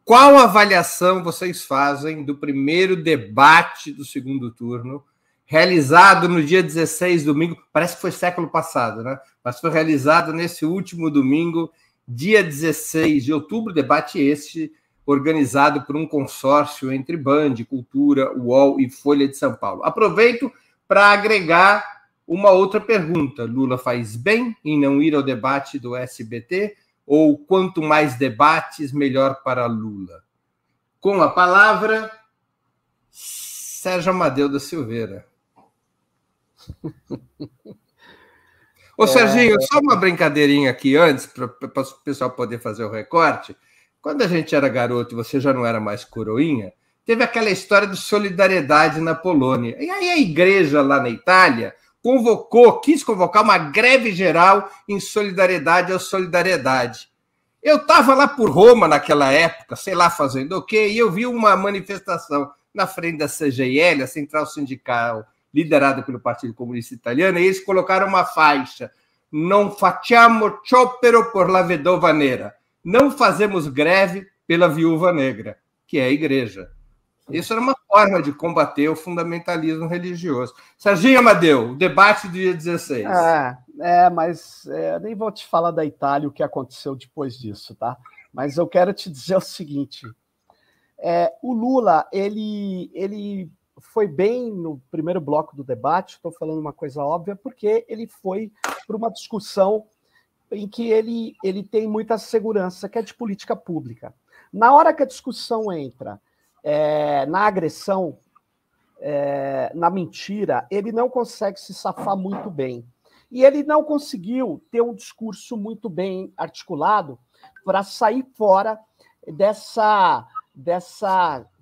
qual avaliação vocês fazem do primeiro debate do segundo turno, realizado no dia 16, domingo, parece que foi século passado, né? Mas foi realizado nesse último domingo, dia 16 de outubro, debate este organizado por um consórcio entre Band, Cultura, UOL e Folha de São Paulo. Aproveito para agregar uma outra pergunta. Lula faz bem em não ir ao debate do SBT? Ou quanto mais debates, melhor para Lula? Com a palavra, Sérgio Amadeu da Silveira. Ô, Serginho, só uma brincadeirinha aqui antes, para o pessoal poder fazer o recorte. Quando a gente era garoto e você já não era mais coroinha, teve aquela história de solidariedade na Polônia. E aí a igreja lá na Itália quis convocar uma greve geral em solidariedade à solidariedade. Eu estava lá por Roma naquela época, sei lá fazendo o quê, e eu vi uma manifestação na frente da CGIL, a Central Sindical, liderada pelo Partido Comunista Italiano, e eles colocaram uma faixa: "Non facciamo sciopero por la vedova nera", não fazemos greve pela viúva negra, que é a igreja. Isso era uma forma de combater o fundamentalismo religioso. Serginho Amadeu, o debate do dia 16. Mas nem vou te falar da Itália, o que aconteceu depois disso, tá? Mas eu quero te dizer o seguinte: o Lula, ele foi bem no primeiro bloco do debate, estou falando uma coisa óbvia, porque ele foi para uma discussão em que ele tem muita segurança, que é de política pública. Na hora que a discussão entra na agressão, na mentira, ele não consegue se safar muito bem. E ele não conseguiu ter um discurso muito bem articulado para sair fora dessa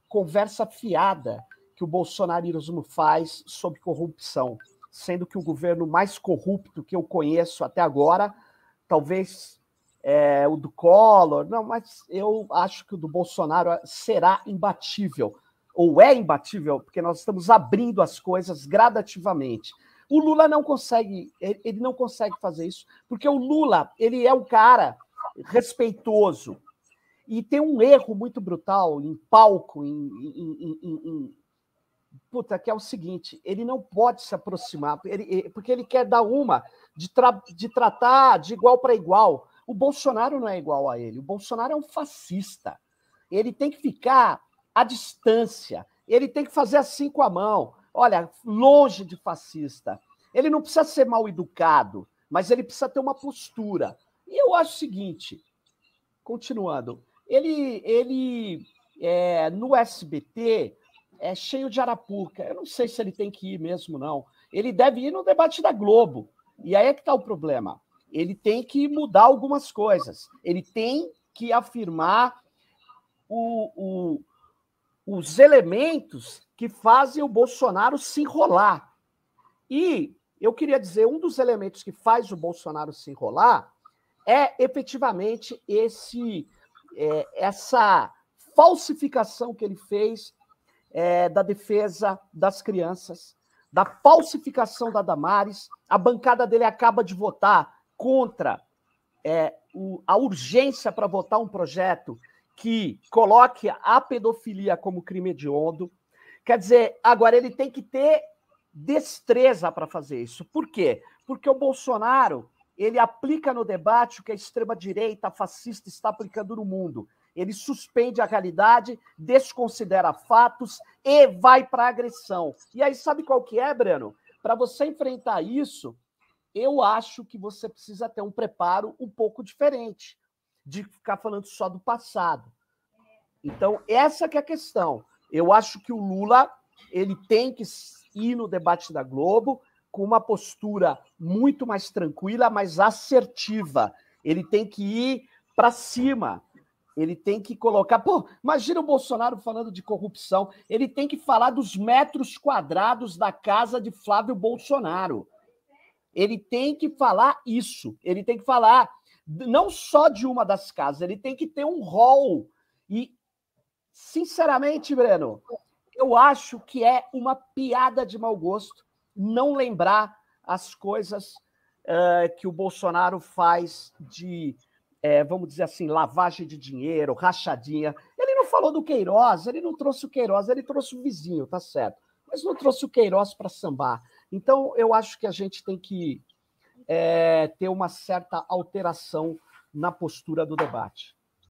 conversa fiada que o bolsonarismo faz sobre corrupção, sendo que o governo mais corrupto que eu conheço até agora, talvez o do Collor, não, mas eu acho que o do Bolsonaro será imbatível, ou é imbatível, porque nós estamos abrindo as coisas gradativamente. O Lula não consegue, ele não consegue fazer isso, porque o Lula, ele é um cara respeitoso, e tem um erro muito brutal em palco, que é o seguinte: ele não pode se aproximar, porque ele quer dar uma de tratar de igual para igual. O Bolsonaro não é igual a ele. O Bolsonaro é um fascista. Ele tem que ficar à distância. Ele tem que fazer assim com a mão. Olha, longe de fascista. Ele não precisa ser mal educado, mas ele precisa ter uma postura. E eu acho o seguinte, continuando, ele no SBT é cheio de arapuca. Eu não sei se ele tem que ir mesmo, não. Ele deve ir no debate da Globo. E aí é que está o problema. Ele tem que mudar algumas coisas. Ele tem que afirmar os elementos que fazem o Bolsonaro se enrolar. E eu queria dizer, um dos elementos que faz o Bolsonaro se enrolar é efetivamente essa falsificação que ele fez da defesa das crianças, da falsificação da Damares. A bancada dele acaba de votar contra a urgência para votar um projeto que coloque a pedofilia como crime hediondo. Quer dizer, agora ele tem que ter destreza para fazer isso. Por quê? Porque o Bolsonaro, ele aplica no debate o que a extrema-direita fascista está aplicando no mundo. Ele suspende a realidade, desconsidera fatos e vai para a agressão. E aí, sabe qual que é, Breno? Para você enfrentar isso, eu acho que você precisa ter um preparo um pouco diferente de ficar falando só do passado. Então, essa que é a questão. Eu acho que o Lula, ele tem que ir no debate da Globo com uma postura muito mais tranquila, mais assertiva. Ele tem que ir para cima. Ele tem que colocar... imagina o Bolsonaro falando de corrupção. Ele tem que falar dos metros quadrados da casa de Flávio Bolsonaro. Ele tem que falar isso. Ele tem que falar não só de uma das casas, ele tem que ter um rol. E, sinceramente, Breno, eu acho que é uma piada de mau gosto não lembrar as coisas que o Bolsonaro faz de, vamos dizer assim, lavagem de dinheiro, rachadinha. Ele não falou do Queiroz, ele não trouxe o Queiroz, ele trouxe o vizinho, tá certo. Mas não trouxe o Queiroz para sambar. Então, eu acho que a gente tem que ter uma certa alteração na postura do debate.